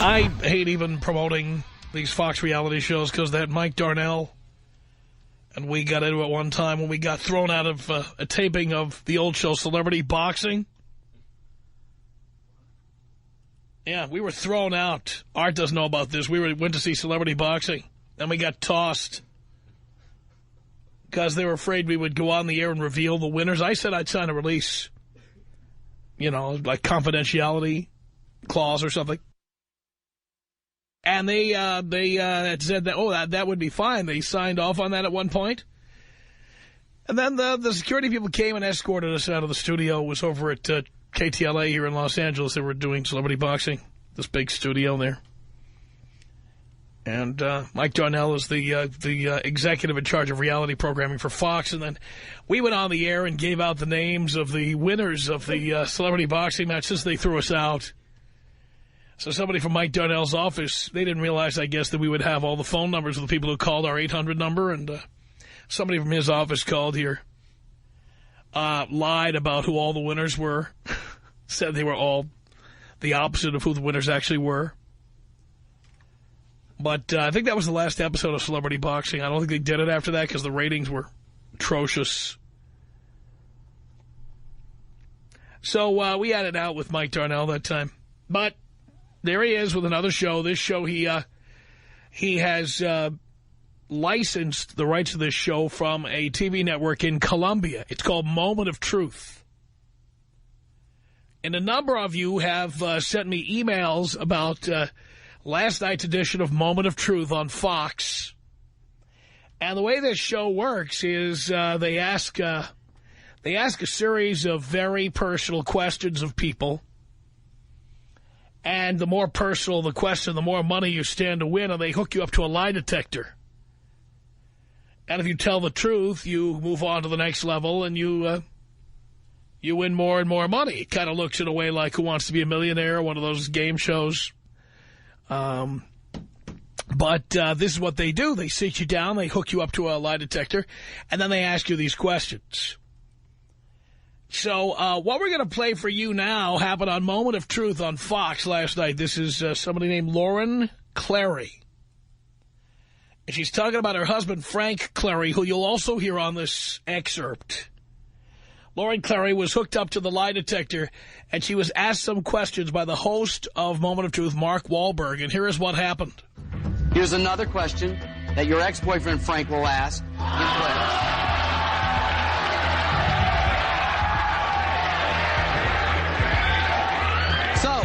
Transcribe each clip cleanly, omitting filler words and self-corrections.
I hate even promoting these Fox reality shows because that Mike Darnell, and we got into it one time when we got thrown out of a taping of the old show Celebrity Boxing. Yeah, we were thrown out. Art doesn't know about this. We went to see Celebrity Boxing, and we got tossed because they were afraid we would go on the air and reveal the winners. I said I'd sign a release, you know, like confidentiality clause or something. And they said that, that would be fine. They signed off on that at one point. And then the security people came and escorted us out of the studio. It was over at KTLA here in Los Angeles. They were doing Celebrity Boxing, this big studio there. And Mike Darnell is the executive in charge of reality programming for Fox. And then we went on the air and gave out the names of the winners of the Celebrity Boxing matches. They threw us out. So somebody from Mike Darnell's office, they didn't realize, I guess, that we would have all the phone numbers of the people who called our 800 number. And somebody from his office called here, lied about who all the winners were, said they were all the opposite of who the winners actually were. But I think that was the last episode of Celebrity Boxing. I don't think they did it after that because the ratings were atrocious. So we had it out with Mike Darnell that time. But there he is with another show. This show, he has licensed the rights to this show from a TV network in Colombia. It's called Moment of Truth. And a number of you have sent me emails about last night's edition of Moment of Truth on Fox. And the way this show works is they ask a series of very personal questions of people. And the more personal the question, the more money you stand to win, and they hook you up to a lie detector. And if you tell the truth, you move on to the next level, and you win more and more money. It kind of looks in a way like Who Wants to Be a Millionaire, one of those game shows. But this is what they do. They sit you down, they hook you up to a lie detector, and then they ask you these questions. So what we're going to play for you now happened on Moment of Truth on Fox last night. This is somebody named Lauren Clary. And she's talking about her husband, Frank Clary, who you'll also hear on this excerpt. Lauren Clary was hooked up to the lie detector, and she was asked some questions by the host of Moment of Truth, Mark Wahlberg. And here is what happened. Here's another question that your ex-boyfriend, Frank, will ask. So,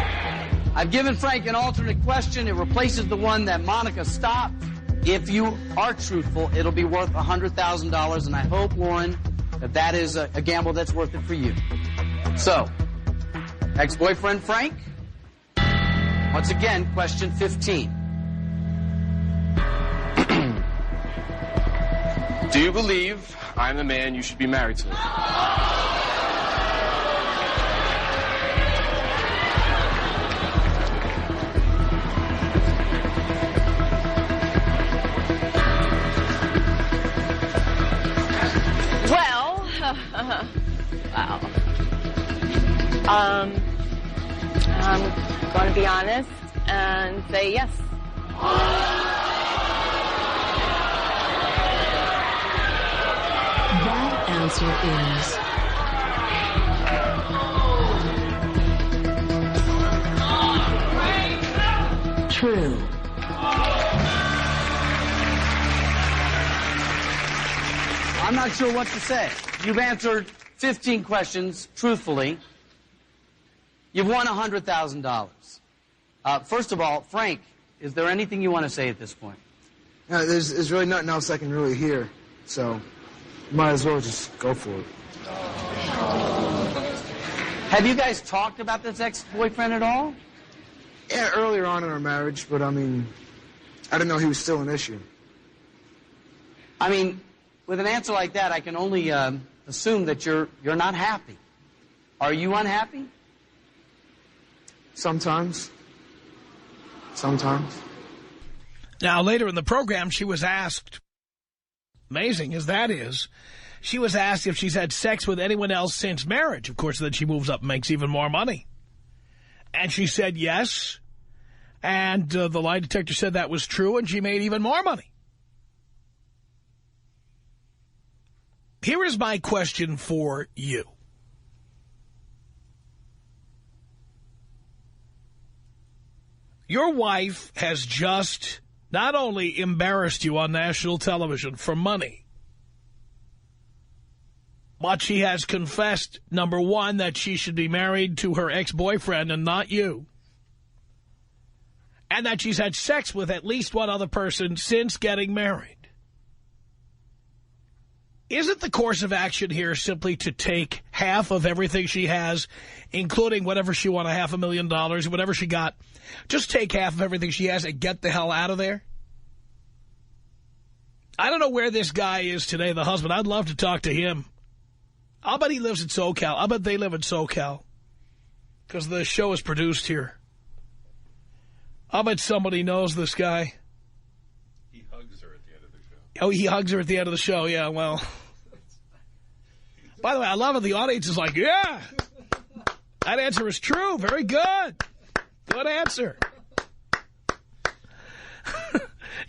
I've given Frank an alternate question. It replaces the one that Monica stopped. If you are truthful, it'll be worth $100,000, and I hope, Lauren, that is a gamble that's worth it for you. So, ex-boyfriend Frank, once again, question 15. Do you believe I'm the man you should be married to? Wow. I'm going to be honest and say yes. That answer is true. I'm not sure what to say. You've answered 15 questions truthfully. You've won $100,000. First of all, Frank, is there anything you want to say at this point? No, there's really nothing else I can really hear, so might as well just go for it. Have you guys talked about this ex-boyfriend at all? Yeah, earlier on in our marriage, but I mean, I didn't know he was still an issue. I mean, with an answer like that, I can only assume that you're not happy. Are you unhappy? Sometimes. Sometimes. Now, later in the program, she was asked, amazing as that is, she was asked if she's had sex with anyone else since marriage. Of course, then she moves up and makes even more money. And she said yes. And the lie detector said that was true, and she made even more money. Here is my question for you. Your wife has just not only embarrassed you on national television for money, but she has confessed, number one, that she should be married to her ex-boyfriend and not you. And that she's had sex with at least one other person since getting married. Isn't the course of action here simply to take half of everything she has, including whatever she won, $500,000, whatever she got, just take half of everything she has and get the hell out of there? I don't know where this guy is today, the husband. I'd love to talk to him. I'll bet he lives in SoCal. I'll bet they live in SoCal because the show is produced here. I'll bet somebody knows this guy. He hugs her at the end of the show. Oh, he hugs her at the end of the show. Yeah, well. By the way, I love it. The audience is like, yeah, that answer is true. Very good. Good answer.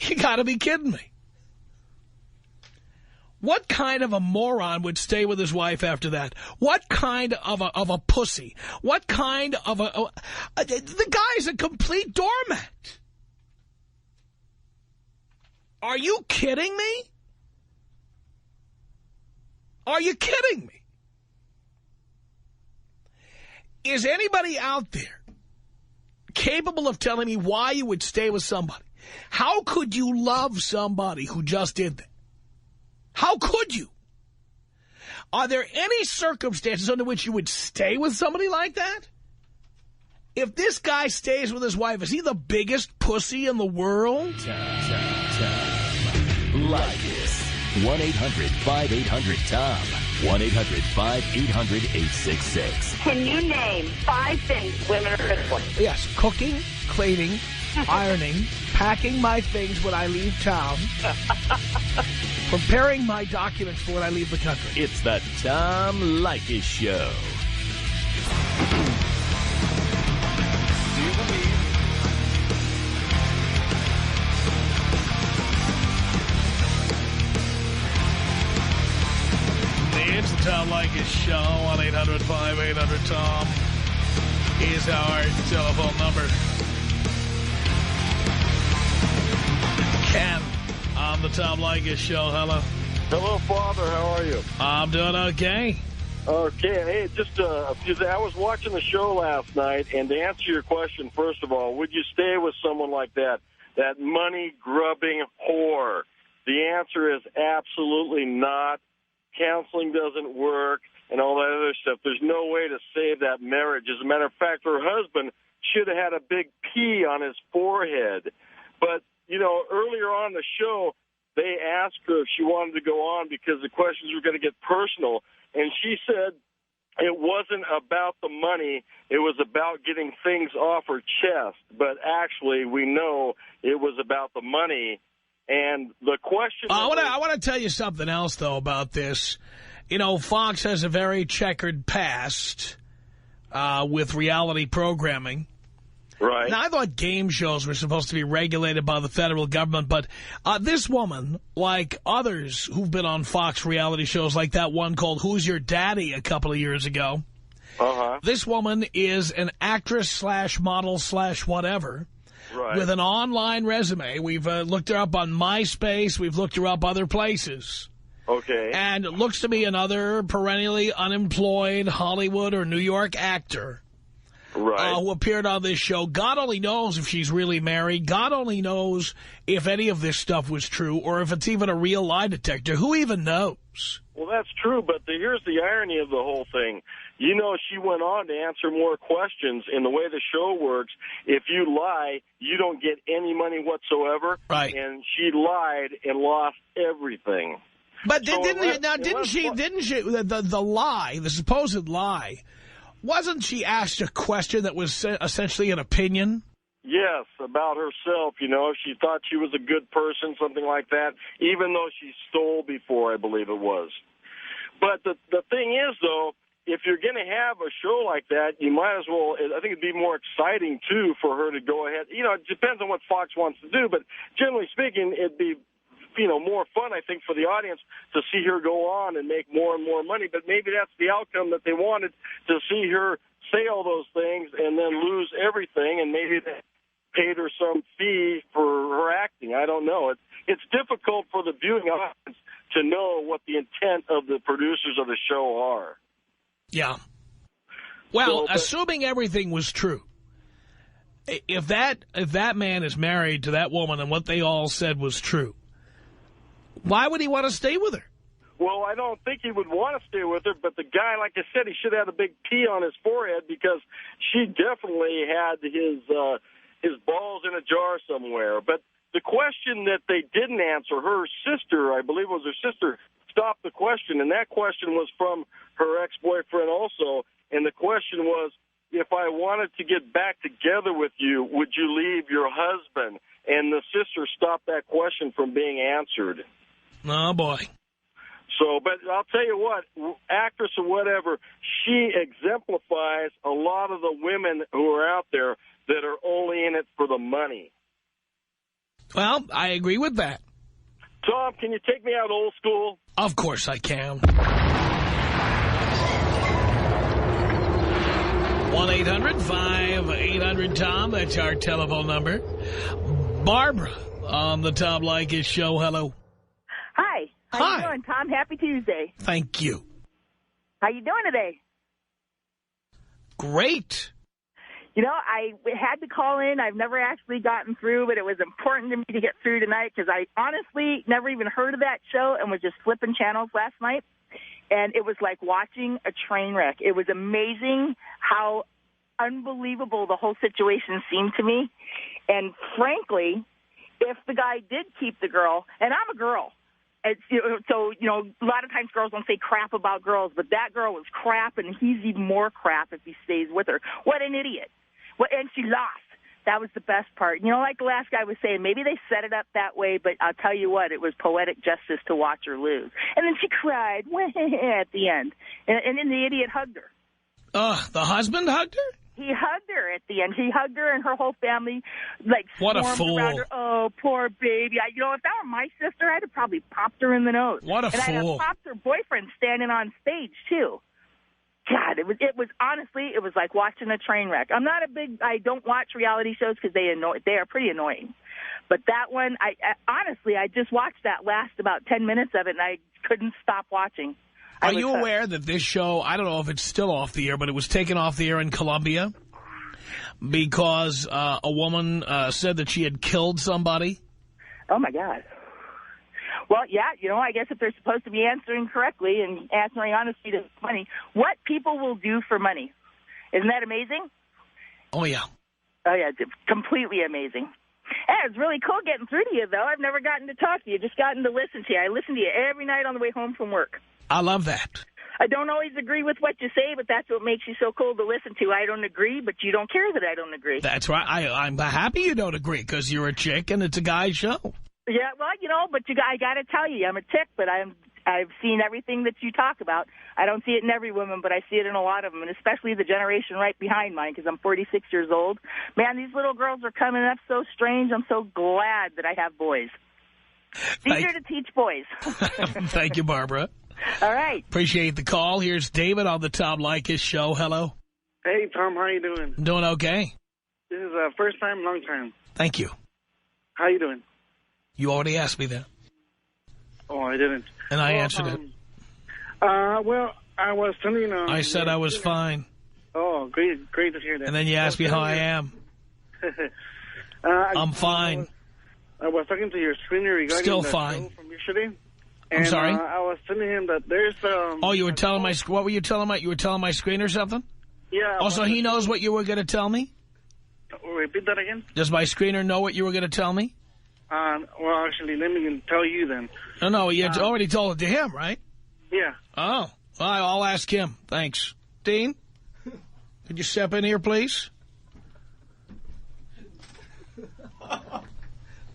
You got to be kidding me. What kind of a moron would stay with his wife after that? What kind of a pussy? What kind of the guy's a complete doormat. Are you kidding me? Are you kidding me? Is anybody out there capable of telling me why you would stay with somebody? How could you love somebody who just did that? How could you? Are there any circumstances under which you would stay with somebody like that? If this guy stays with his wife, is he the biggest pussy in the world? Tom Leykis. 1-800-5800-TOM. 1-800-5800-866. Can you name 5 things women are good for? Yes, cooking, cleaning, ironing, packing my things when I leave town, preparing my documents for when I leave the country. It's the Tom Leykis Show. Do you believe? It's the Tom Leykis Show. 1-800-5800-TOM is our telephone number. Ken on the Tom Leykis Show. Hello. Hello, Father. How are you? I'm doing okay. Okay. Hey, just I was watching the show last night, and to answer your question, first of all, would you stay with someone like that money-grubbing whore? The answer is absolutely not. Counseling doesn't work and all that other stuff. There's no way to save that marriage. As a matter of fact, her husband should have had a big P on his forehead. But, you know, earlier on the show, they asked her if she wanted to go on because the questions were going to get personal. And she said it wasn't about the money. It was about getting things off her chest. But actually, we know it was about the money. And the question... I want to tell you something else, though, about this. You know, Fox has a very checkered past with reality programming. Right. Now, I thought game shows were supposed to be regulated by the federal government, but this woman, like others who've been on Fox reality shows, like that one called Who's Your Daddy a couple of years ago, this woman is an actress / model / whatever. Right. With an online resume. We've looked her up on MySpace. We've looked her up other places. Okay. And it looks to be another perennially unemployed Hollywood or New York actor. Right. Who appeared on this show. God only knows if she's really married. God only knows if any of this stuff was true or if it's even a real lie detector. Who even knows? Well, that's true, but here's the irony of the whole thing. You know, she went on to answer more questions. In the way the show works, if you lie, you don't get any money whatsoever. Right. And she lied and lost everything. But the lie, the supposed lie, wasn't she asked a question that was essentially an opinion? Yes, about herself, you know. She thought she was a good person, something like that, even though she stole before, I believe it was. But the thing is, though, if you're going to have a show like that, you might as well, I think it'd be more exciting, too, for her to go ahead. You know, it depends on what Fox wants to do, but generally speaking, it'd be, you know, more fun, I think, for the audience to see her go on and make more and more money. But maybe that's the outcome that they wanted, to see her say all those things and then lose everything, and maybe they paid her some fee for her acting. I don't know. It's difficult for the viewing audience to know what the intent of the producers of the show are. Yeah. Well, assuming everything was true, if that man is married to that woman and what they all said was true, why would he want to stay with her? Well, I don't think he would want to stay with her, but the guy, like I said, he should have a big P on his forehead, because she definitely had his balls in a jar somewhere. But the question that they didn't answer, her sister, I believe it was her sister, stopped the question, and that question was from her ex-boyfriend also, and the question was, if I wanted to get back together with you, would you leave your husband? And the sister stopped that question from being answered. Oh, boy. So, but I'll tell you what, actress or whatever, she exemplifies a lot of the women who are out there that are only in it for the money. Well, I agree with that. Tom, can you take me out old school? Of course I can. 1-800-5800-TOM. That's our telephone number. Barbara on the Tom Leykis Show. Hello. Hi. How you doing, Tom? Happy Tuesday. Thank you. How you doing today? Great. You know, I had to call in. I've never actually gotten through, but it was important to me to get through tonight because I honestly never even heard of that show and was just flipping channels last night. And it was like watching a train wreck. It was amazing how unbelievable the whole situation seemed to me. And frankly, if the guy did keep the girl, and I'm a girl, so, you know, a lot of times girls don't say crap about girls, but that girl was crap, and he's even more crap if he stays with her. What an idiot. And she lost. That was the best part. You know, like the last guy was saying, maybe they set it up that way, but I'll tell you what, it was poetic justice to watch her lose. And then she cried at the end, and then the idiot hugged her. The husband hugged her? He hugged her at the end. He hugged her and her whole family, like, what a fool. Around her. Oh, poor baby. You know, if that were my sister, I'd have probably popped her in the nose. What a fool. And I'd have popped her boyfriend standing on stage, too. God, it was honestly, it was like watching a train wreck. I don't watch reality shows because they are pretty annoying. But that one, honestly, I just watched that last about 10 minutes of it, and I couldn't stop watching. Are you aware that this show, I don't know if it's still off the air, but it was taken off the air in Colombia because a woman said that she had killed somebody? Oh, my God. Well, yeah, you know, I guess if they're supposed to be answering correctly and answering honestly to money, what people will do for money. Isn't that amazing? Oh, yeah. Oh, yeah, it's completely amazing. Hey, it's really cool getting through to you, though. I've never gotten to talk to you, just gotten to listen to you. I listen to you every night on the way home from work. I love that. I don't always agree with what you say, but that's what makes you so cool to listen to. I don't agree, but you don't care that I don't agree. That's right. I'm happy you don't agree because you're a chick and it's a guy's show. Yeah, well, you know, but I got to tell you, I'm a chick, but I've seen everything that you talk about. I don't see it in every woman, but I see it in a lot of them, and especially the generation right behind mine because I'm 46 years old. Man, these little girls are coming up so strange. I'm so glad that I have boys. Easier to teach boys. Thank you, Barbara. All right. Appreciate the call. Here's David on the Tom Leykis Show. Hello. Hey, Tom. How you doing? Doing okay. This is first time, long time. Thank you. How you doing? You already asked me that. Oh, I didn't. And I answered it. Well, I was telling you... I said I was fine. Oh, great to hear that. And then you asked me how I am. I'm fine. I was talking to your screener regarding Still the fine. show from yesterday. I'm sorry? I was telling him that there's... oh, you were telling my... What were you telling my... You were telling my screener something? Yeah. Also, he knows what you were going to tell me? Repeat that again? Does my screener know what you were going to tell me? Well, actually, let me tell you then. No, you already told it to him, right? Yeah. Oh, well, I'll ask him. Thanks. Dean, could you step in here, please?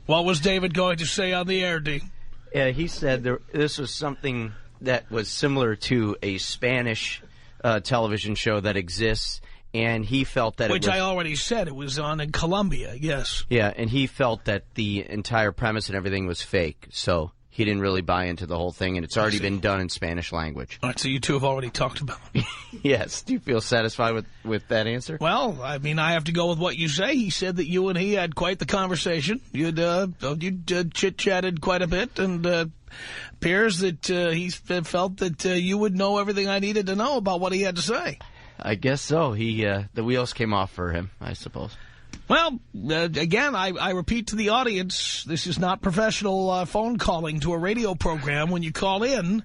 What was David going to say on the air, Dean? He said this was something that was similar to a Spanish television show that exists, and he felt that Which I already said. It was on in Colombia, yes. Yeah, and he felt that the entire premise and everything was fake, so he didn't really buy into the whole thing, and it's already been done in Spanish language. All right, so you two have already talked about it. Yes. Do you feel satisfied with that answer? Well, I mean, I have to go with what you say. He said that you and he had quite the conversation. You'd chit-chatted quite a bit, and appears that he felt that you would know everything I needed to know about what he had to say. I guess so. The wheels came off for him, I suppose. Well, again, I repeat to the audience, this is not professional phone calling to a radio program. When you call in,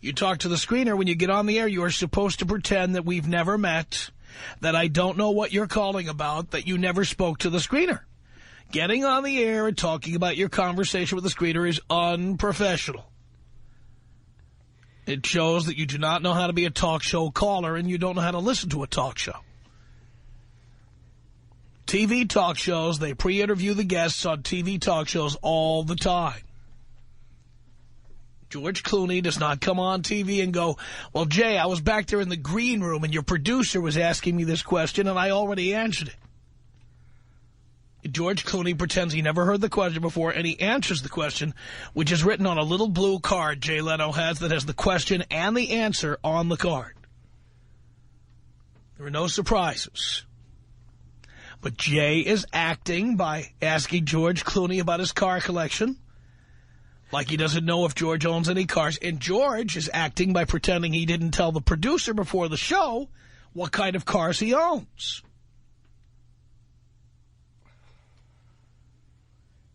you talk to the screener. When you get on the air, you are supposed to pretend that we've never met, that I don't know what you're calling about, that you never spoke to the screener. Getting on the air and talking about your conversation with the screener is unprofessional. It shows that you do not know how to be a talk show caller and you don't know how to listen to a talk show. TV talk shows, they pre-interview the guests on TV talk shows all the time. George Clooney does not come on TV and go, well, Jay, I was back there in the green room and your producer was asking me this question and I already answered it. George Clooney pretends he never heard the question before and he answers the question, which is written on a little blue card Jay Leno has that has the question and the answer on the card. There are no surprises. But Jay is acting by asking George Clooney about his car collection, like he doesn't know if George owns any cars. And George is acting by pretending he didn't tell the producer before the show what kind of cars he owns.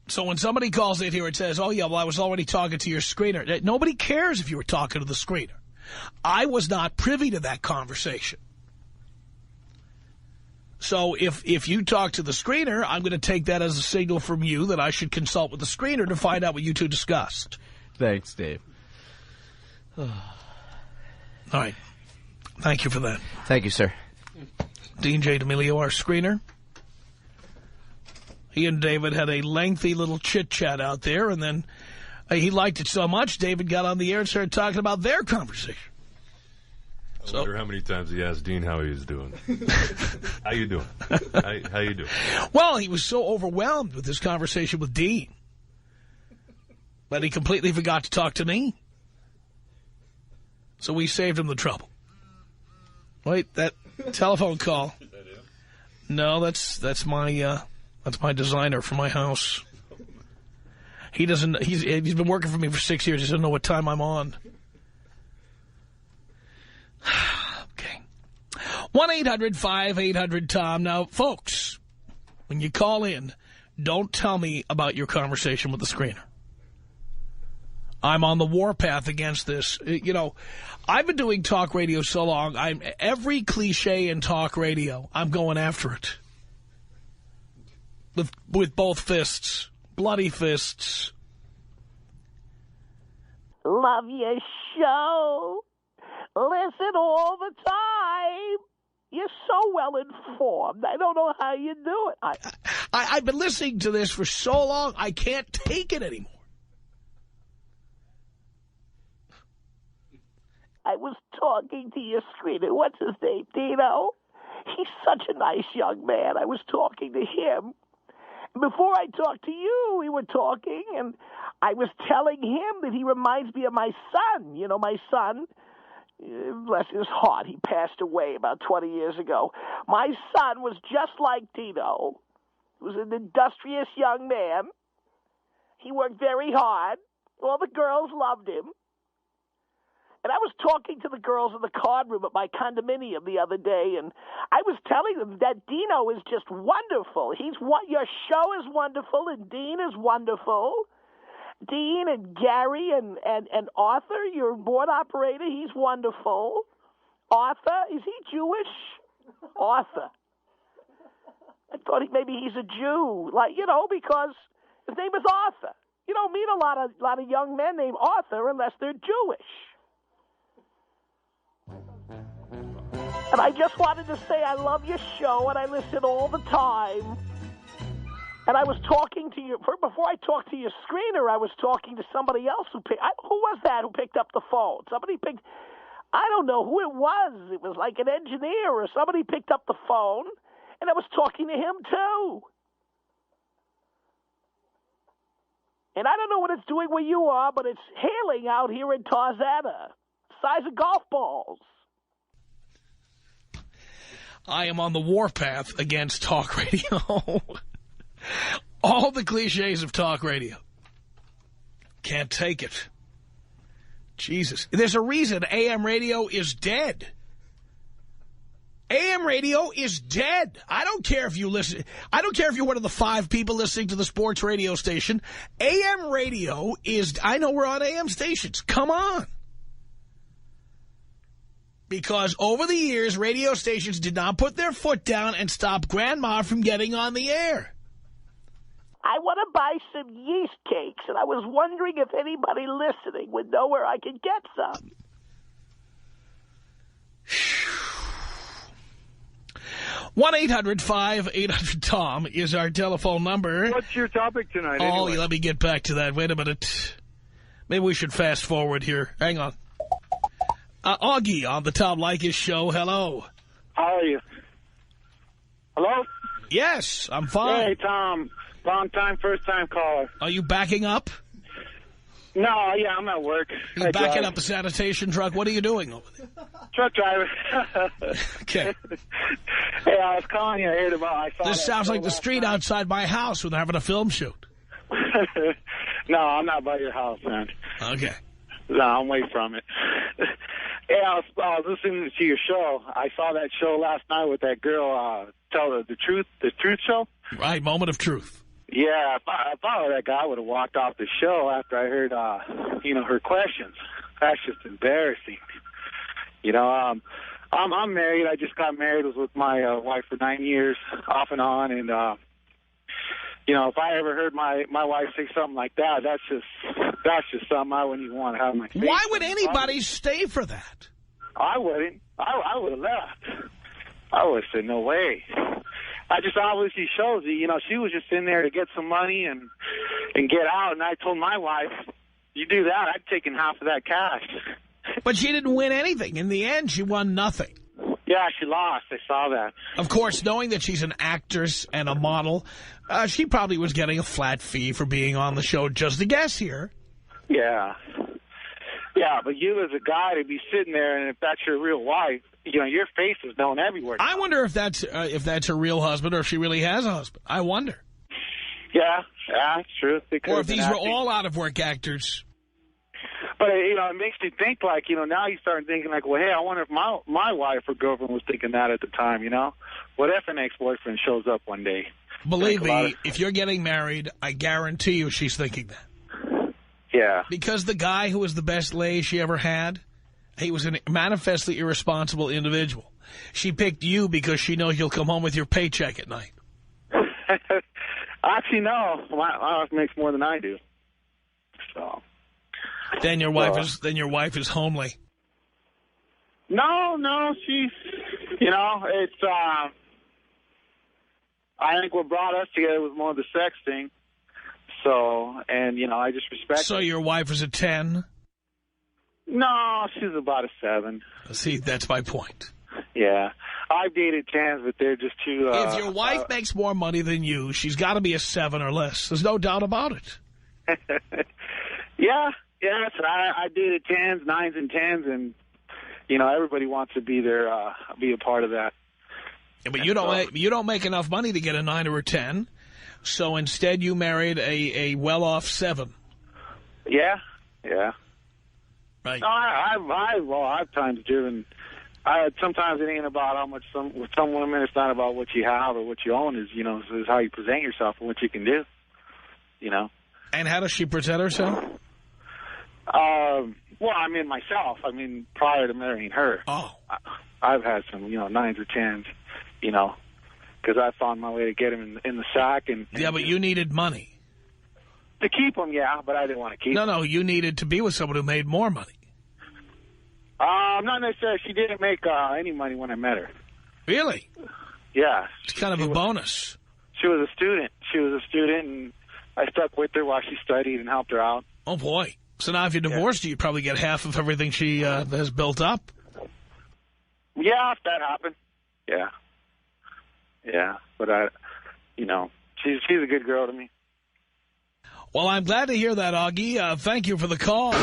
So when somebody calls in here and says, oh, yeah, well, I was already talking to your screener. Nobody cares if you were talking to the screener. I was not privy to that conversation. So if you talk to the screener, I'm going to take that as a signal from you that I should consult with the screener to find out what you two discussed. Thanks, Dave. All right. Thank you for that. Thank you, sir. Dean J. D'Amelio, our screener. He and David had a lengthy little chit-chat out there, and then he liked it so much, David got on the air and started talking about their conversation. I wonder how many times he asked Dean how he was doing. How you doing? How you doing? Well, he was so overwhelmed with his conversation with Dean that he completely forgot to talk to me. So we saved him the trouble. Wait, that telephone call. Is that him? No, that's my designer for my house. He doesn't. He's been working for me for 6 years. He doesn't know what time I'm on. Okay. 1-800-5800-TOM. Now, folks, when you call in, don't tell me about your conversation with the screener. I'm on the warpath against this. You know, I've been doing talk radio so long. Every cliche in talk radio, I'm going after it. With both fists. Bloody fists. Love your show. Listen all the time. You're so well informed. I don't know how you do it. I've been listening to this for so long, I can't take it anymore. I was talking to your screener. What's his name, Dino? He's such a nice young man. I was talking to him. Before I talked to you, we were talking, and I was telling him that he reminds me of my son. You know, my son, bless his heart, he passed away about 20 years ago. My son was just like Dino. He was an industrious young man. He worked very hard. All the girls loved him. And I was talking to the girls in the card room at my condominium the other day, and I was telling them that Dino is just wonderful. Your show is wonderful, and Dean is wonderful. Dean and Gary and Arthur, your board operator, he's wonderful. Arthur, is he Jewish? Arthur. I thought maybe he's a Jew, because his name is Arthur. You don't meet a lot of young men named Arthur unless they're Jewish. And I just wanted to say I love your show, and I listen all the time. And I was talking to you, before I talked to your screener, I was talking to somebody else who was that who picked up the phone? I don't know who it was. It was like an engineer or somebody picked up the phone, and I was talking to him, too. And I don't know what it's doing where you are, but it's hailing out here in Tarzana. Size of golf balls. I am on the warpath against talk radio. All the cliches of talk radio. Can't take it. Jesus. There's a reason AM radio is dead. AM radio is dead. I don't care if you listen. I don't care if you're one of the 5 people listening to the sports radio station. AM radio is, I know we're on AM stations. Come on. Because over the years, radio stations did not put their foot down and stop Grandma from getting on the air. I want to buy some yeast cakes, and I was wondering if anybody listening would know where I could get some. 1-800-5800-TOM is our telephone number. What's your topic tonight, Oh, anyway? let me get back to that. Wait a minute. Maybe we should fast forward here. Hang on. Augie on the Tom Leykis Show. Hello. How are you? Hello? Yes, I'm fine. Hey, Tom. Long time, first time caller. Are you backing up? No, yeah, I'm at work. You backing up the sanitation truck? What are you doing over there? Truck driver. Okay. Hey, I was calling you. I heard about. I saw This sounds like the street outside my house when they're having a film shoot. No, I'm not by your house, man. Okay. No, I'm away from it. Hey, I was listening to your show. I saw that show last night with that girl, Tell the Truth Show. Right, Moment of Truth. Yeah, I thought that guy would have walked off the show after I heard, her questions. That's just embarrassing. I'm married. I just got married. I was with my wife for 9 years, off and on. And, if I ever heard my wife say something like that, that's just something I wouldn't even want to have in my face. Why would anybody stay for that? I wouldn't. I would have left. I would have said, no way. I just obviously shows that, she was just in there to get some money and get out. And I told my wife, you do that, I'd taken half of that cash. But she didn't win anything. In the end, she won nothing. Yeah, she lost. I saw that. Of course, knowing that she's an actress and a model, she probably was getting a flat fee for being on the show just a guess here. Yeah. Yeah, but you as a guy to be sitting there, and if that's your real wife, your face is known everywhere. I wonder if that's her real husband or if she really has a husband. I wonder. Yeah, it's true. Or if these were all out-of-work actors. But, it makes me think, like, now you start thinking, like, well, hey, I wonder if my wife or girlfriend was thinking that at the time, What if an ex-boyfriend shows up one day? Believe me, if you're getting married, I guarantee you she's thinking that. Yeah. Because the guy who was the best lay she ever had, he was a manifestly irresponsible individual. She picked you because she knows you'll come home with your paycheck at night. Actually, no. My wife makes more than I do. So. Then your wife is homely. No, she's, it's, I think what brought us together was more the sex thing. So, and, I just respect So your wife is a 10? No, she's about a 7. See, that's my point. Yeah. I've dated 10s, but they're just too... if your wife makes more money than you, she's got to be a 7 or less. There's no doubt about it. Yeah. Yeah, so I dated 10s, 9s, and 10s, and, everybody wants to be there, be a part of that. Yeah, but you don't make enough money to get a 9 or a 10, so instead you married a well-off 7. Yeah. Right. No, I've times driven. Sometimes it ain't about how much with some women. It's not about what you have or what you own. Is how you present yourself and what you can do. And how does she present herself? Well, myself. Prior to marrying her. Oh. I've had some, 9s or 10s, because I found my way to get him in the sack. And yeah, but you needed money. To keep him, yeah, but I didn't want to keep him. No, you needed to be with someone who made more money. Not necessarily. She didn't make any money when I met her. Really? Yeah. It's kind of a bonus. She was a student. And I stuck with her while she studied and helped her out. Oh, boy. So now if you divorced her, you'd probably get half of everything she has built up. Yeah, if that happened. Yeah. Yeah, but she's a good girl to me. Well, I'm glad to hear that, Augie. Thank you for the call.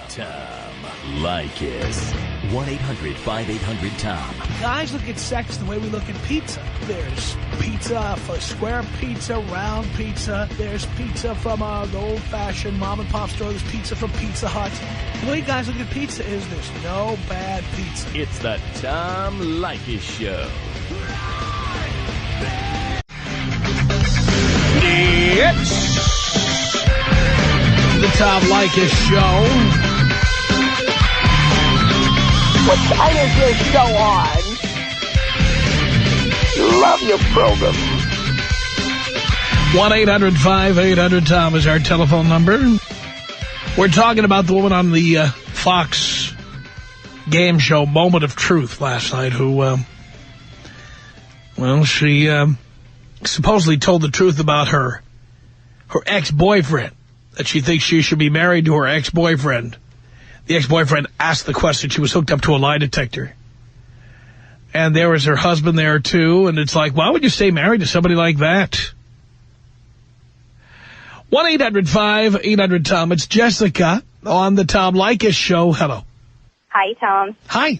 Tom Leykis. 1-800-5800-TOM. Guys look at sex the way we look at pizza. There's pizza for square pizza, round pizza. There's pizza from the old-fashioned mom-and-pop store. There's pizza from Pizza Hut. The way guys look at pizza is there's no bad pizza. It's the Tom Leykis Show. It's the Tom Leykis Show. What time is your show on? Love your program. 1-800-5800-TOM is our telephone number. We're talking about the woman on the Fox game show Moment of Truth last night who, she supposedly told the truth about her ex-boyfriend, that she thinks she should be married to her ex-boyfriend. The ex-boyfriend asked the question. She was hooked up to a lie detector. And there was her husband there, too. And it's like, why would you stay married to somebody like that? 1-800-5800-TOM. It's Jessica on the Tom Leykis Show. Hello. Hi, Tom. Hi.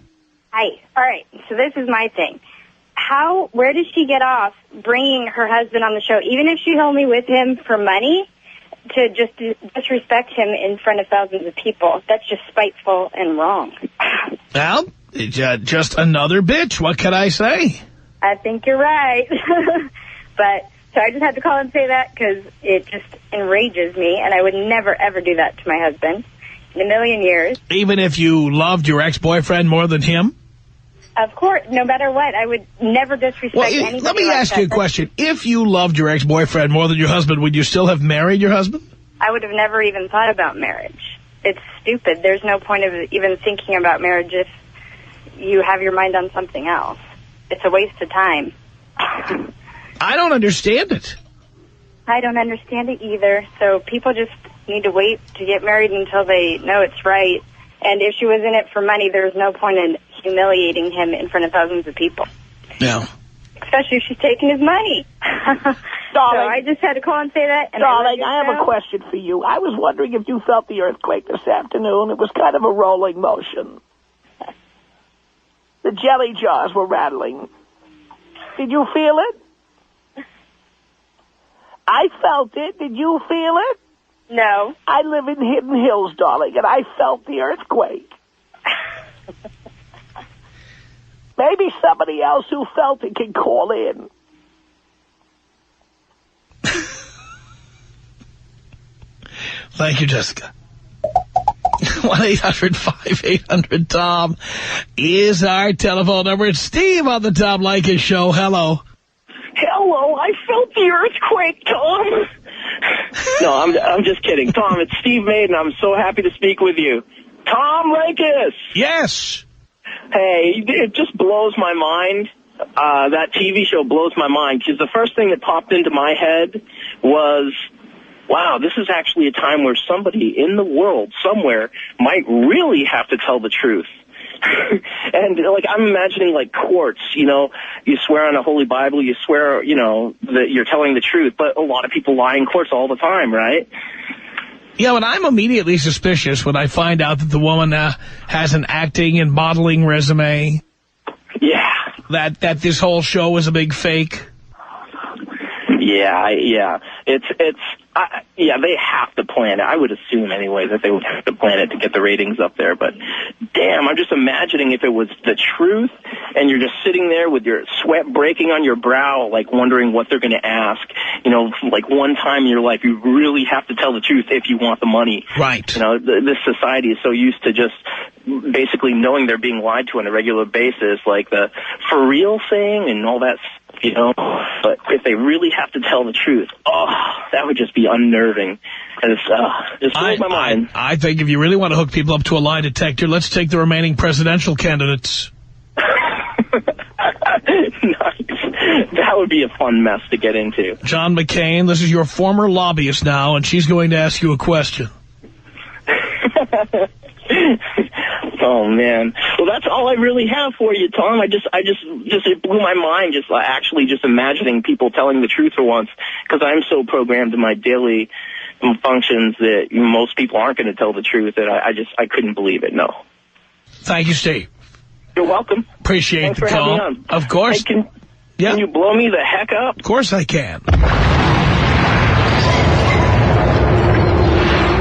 Hi. All right. So this is my thing. Where does she get off bringing her husband on the show, even if she's only with him for money, to just disrespect him in front of thousands of people? That's just spiteful and wrong. Well, just another bitch. What can I say? I think you're right. But so I just had to call and say that because it just enrages me, and I would never, ever do that to my husband in a million years. Even if you loved your ex-boyfriend more than him? Of course, no matter what, I would never disrespect anybody. Let me ask you a question. If you loved your ex-boyfriend more than your husband, would you still have married your husband? I would have never even thought about marriage. It's stupid. There's no point of even thinking about marriage if you have your mind on something else. It's a waste of time. I don't understand it. I don't understand it either. So people just need to wait to get married until they know it's right. And if she was in it for money, there's no point in humiliating him in front of thousands of people. Yeah. Especially if she's taking his money. Darling, so I just had to call and say that. And darling, I have a question for you. I was wondering if you felt the earthquake this afternoon. It was kind of a rolling motion. The jelly jars were rattling. Did you feel it? I felt it. Did you feel it? No. I live in Hidden Hills, darling, and I felt the earthquake. Maybe somebody else who felt it can call in. Thank you, Jessica. 1-800-5800-TOM is our telephone number. It's Steve on the Tom Leykis Show. Hello. Hello, I felt the earthquake, Tom. No, I'm just kidding. Tom, it's Steve Maiden. I'm so happy to speak with you. Tom Leykis. Yes. Hey, it just blows my mind. That TV show blows my mind because the first thing that popped into my head was, wow, this is actually a time where somebody in the world somewhere might really have to tell the truth. And, like, I'm imagining, like, courts, you know, you swear on a holy Bible, you swear, you know, that you're telling the truth, but a lot of people lie in courts all the time, right? Yeah, and I'm immediately suspicious when I find out that the woman has an acting and modeling resume. Yeah. That this whole show is a big fake. Yeah. Yeah, they have to plan it. I would assume anyway that they would have to plan it to get the ratings up there. But damn, I'm just imagining if it was the truth and you're just sitting there with your sweat breaking on your brow, like wondering what they're going to ask. You know, like one time in your life, you really have to tell the truth if you want the money. Right. You know, this society is so used to just basically knowing they're being lied to on a regular basis, like the for real thing and all that stuff. You know, but if they really have to tell the truth, that would just be unnerving. And it's just blows my mind. I think if you really want to hook people up to a lie detector, let's take the remaining presidential candidates. Nice. That would be a fun mess to get into. John McCain, this is your former lobbyist now, and she's going to ask you a question. Oh man. Well, that's all I really have for you, Tom. It blew my mind just imagining people telling the truth for once, because I'm so programmed in my daily functions that most people aren't going to tell the truth. That I couldn't believe it. No. Thank you, Steve. You're welcome. Appreciate Thanks the for call. having me on. Of course. Hey, can you blow me the heck up? Of course I can.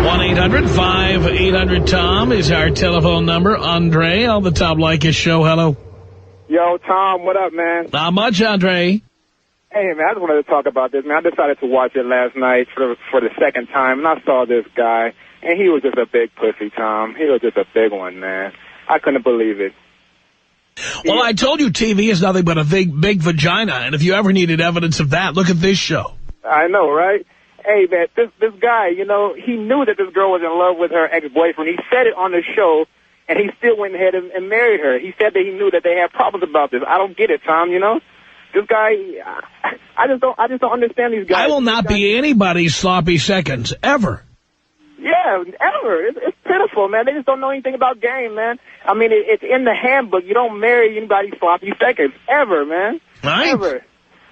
1-800-5800-TOM is our telephone number. Andre on the Tom Leykis Show. Hello. Yo, Tom, what up, man? Not much, Andre. Hey, man, I just wanted to talk about this, man. I decided to watch it last night for the second time, and I saw this guy, and he was just a big pussy, Tom. He was just a big one, man. I couldn't believe it. Well, I told you TV is nothing but a big vagina, and if you ever needed evidence of that, look at this show. I know, right? Hey, man, this guy, he knew that this girl was in love with her ex-boyfriend. He said it on the show, and he still went ahead and married her. He said that he knew that they had problems about this. I don't get it, Tom, This guy, I just don't understand these guys. I will not be anybody's sloppy seconds, ever. Yeah, ever. It's pitiful, man. They just don't know anything about game, man. I mean, it's in the handbook. You don't marry anybody sloppy seconds, ever, man. Right. Ever.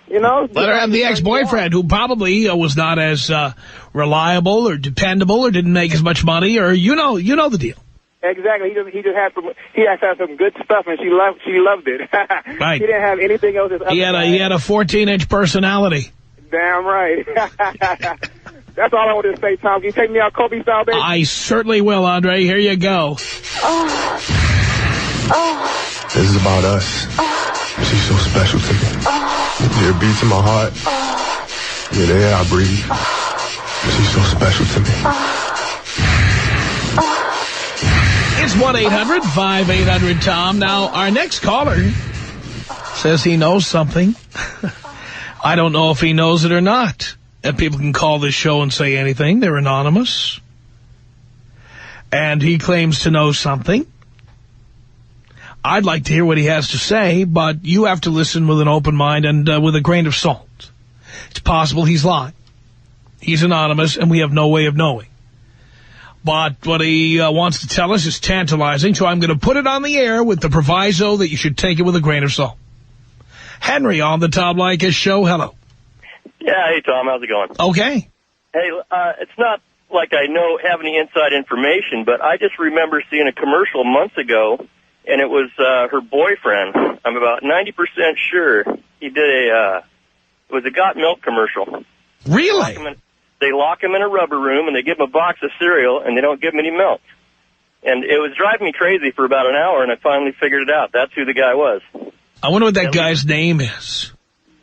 Let her have the ex-boyfriend who probably was not as reliable or dependable or didn't make as much money, or you know the deal. Exactly. He just had some good stuff, and she loved it. Right. He didn't have anything else. He had a 14-inch personality. Damn right. That's all I wanted to say, Tom. Can you take me out Kobe style, baby? I certainly will, Andre. Here you go. This is about us. She's so special to me. You're a beat to my heart. You're the air I breathe. She's so special to me. It's 1-800-5800-TOM. Now, our next caller says he knows something. I don't know if he knows it or not. And people can call this show and say anything. They're anonymous. And he claims to know something. I'd like to hear what he has to say, but you have to listen with an open mind and with a grain of salt. It's possible he's lying. He's anonymous, and we have no way of knowing. But what he wants to tell us is tantalizing, so I'm going to put it on the air with the proviso that you should take it with a grain of salt. Henry on the Tom Leykis Show. Hello. Yeah, hey, Tom. How's it going? Okay. Hey, it's not like I have any inside information, but I just remember seeing a commercial months ago, and it was her boyfriend. I'm about 90% sure he did it was a Got Milk commercial. Really? They lock him in a rubber room, and they give him a box of cereal, and they don't give him any milk. And it was driving me crazy for about an hour, and I finally figured it out. That's who the guy was. I wonder what that guy's name is.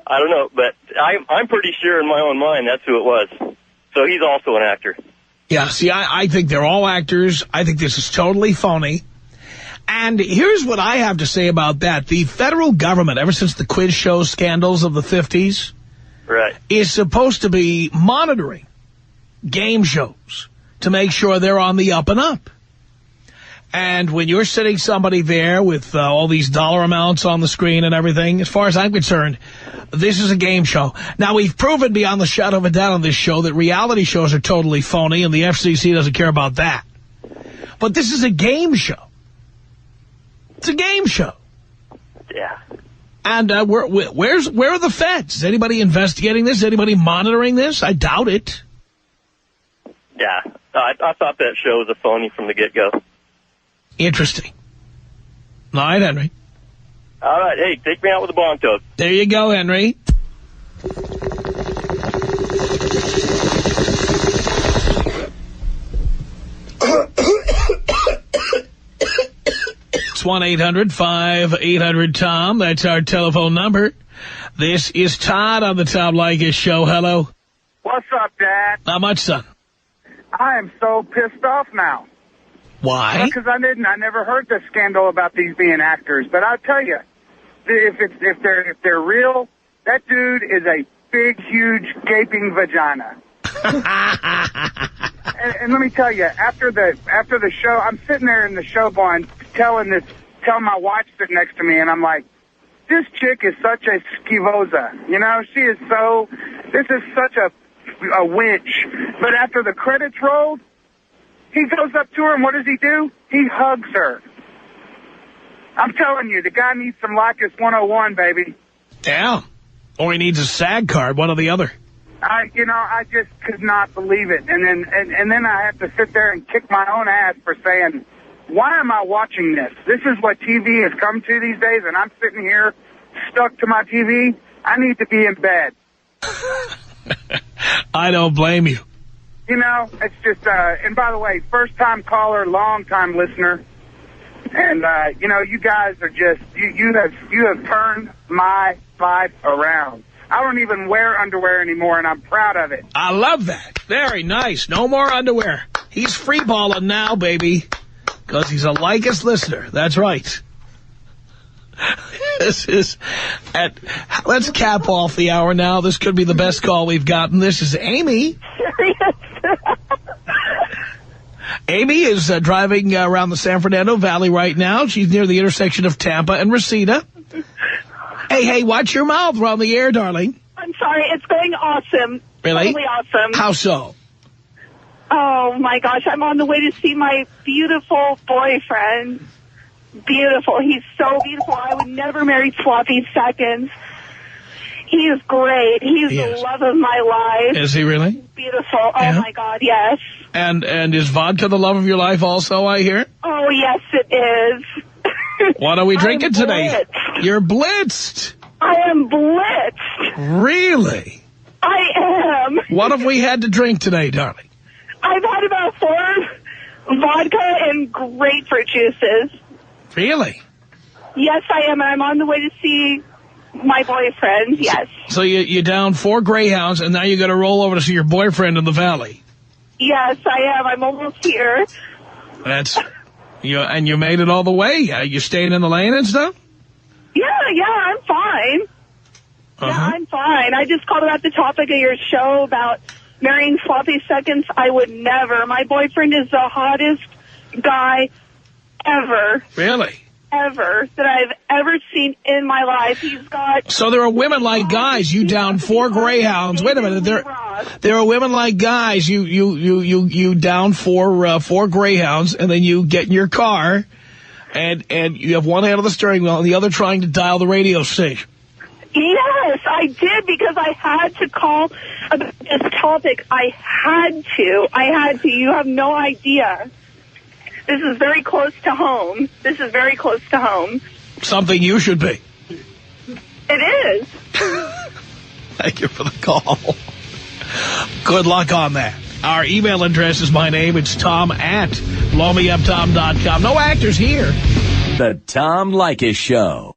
I don't know, but I'm pretty sure in my own mind that's who it was. So he's also an actor. Yeah, see, I think they're all actors. I think this is totally phony. And here's what I have to say about that. The federal government, ever since the quiz show scandals of the 50s, right, is supposed to be monitoring game shows to make sure they're on the up and up. And when you're sitting somebody there with all these dollar amounts on the screen and everything, as far as I'm concerned, this is a game show. Now, we've proven beyond the shadow of a doubt on this show that reality shows are totally phony, and the FCC doesn't care about that. But this is a game show. It's a game show. Yeah. And where are the feds? Is anybody investigating this? Is anybody monitoring this? I doubt it. Yeah. I thought that show was a phony from the get-go. Interesting. All right, Henry. All right. Hey, take me out with a bong toke. There you go, Henry. It's 1-800-5800-TOM. That's our telephone number. This is Todd on the Tom Leykis Show. Hello. What's up, Dad? Not much, son. I am so pissed off now. Why? Because I never heard the scandal about these being actors. But I'll tell you, if they're real, that dude is a big, huge, gaping vagina. and let me tell you, after the show, I'm sitting there in the show barn telling my wife sitting next to me, and I'm like, this chick is such a skivosa. This is such a winch. But after the credits rolled, he goes up to her, and what does he do? He hugs her. I'm telling you, the guy needs some Leykis 101, baby. Yeah. Or he needs a SAG card, one or the other. I just could not believe it. And then I have to sit there and kick my own ass for saying, why am I watching this? This is what TV has come to these days, and I'm sitting here stuck to my TV. I need to be in bed. I don't blame you. It's just, and by the way, first-time caller, long-time listener. And, you guys are just, you have turned my life around. I don't even wear underwear anymore, and I'm proud of it. I love that. Very nice. No more underwear. He's free-balling now, baby, because he's a Leykis listener. That's right. Let's cap off the hour now. This could be the best call we've gotten. This is Amy. Amy is driving around the San Fernando Valley right now. She's near the intersection of Tampa and Reseda. Hey, watch your mouth. We're on the air, darling. I'm sorry. It's going awesome. Really? Totally awesome. How so? Oh, my gosh. I'm on the way to see my beautiful boyfriend. Beautiful. He's so beautiful. I would never marry sloppy seconds. He is great. He's the love of my life. Is he really? Beautiful. Oh, my God, yes. And is vodka the love of your life also, I hear? Oh, yes, it is. What are we drinking today? Blitzed. You're blitzed. I am blitzed. Really? I am. What have we had to drink today, darling? I've had about 4 vodka and grapefruit juices. Really? Yes, I am. And I'm on the way to see my boyfriend, yes. So you down 4 Greyhounds, and now you got to roll over to see your boyfriend in the valley. Yes, I am. I'm almost here. And you made it all the way? You staying in the lane and stuff? Yeah, I'm fine. Yeah, I'm fine. I just called about the topic of your show about marrying sloppy seconds. I would never. My boyfriend is the hottest guy ever. Really? Ever that I've ever seen in my life. He's got... So there are women like guys. You down 4 Greyhounds. Wait a minute. There are women like guys. You down 4 Greyhounds, and then you get in your car, and you have one hand on the steering wheel and the other trying to dial the radio station. Yes, I did, because I had to call about this topic. I had to. You have no idea. This is very close to home. Something you should be. It is. Thank you for the call. Good luck on that. Our email address is my name. It's Tom@blowmeuptom.com. No actors here. The Tom Leykis Show.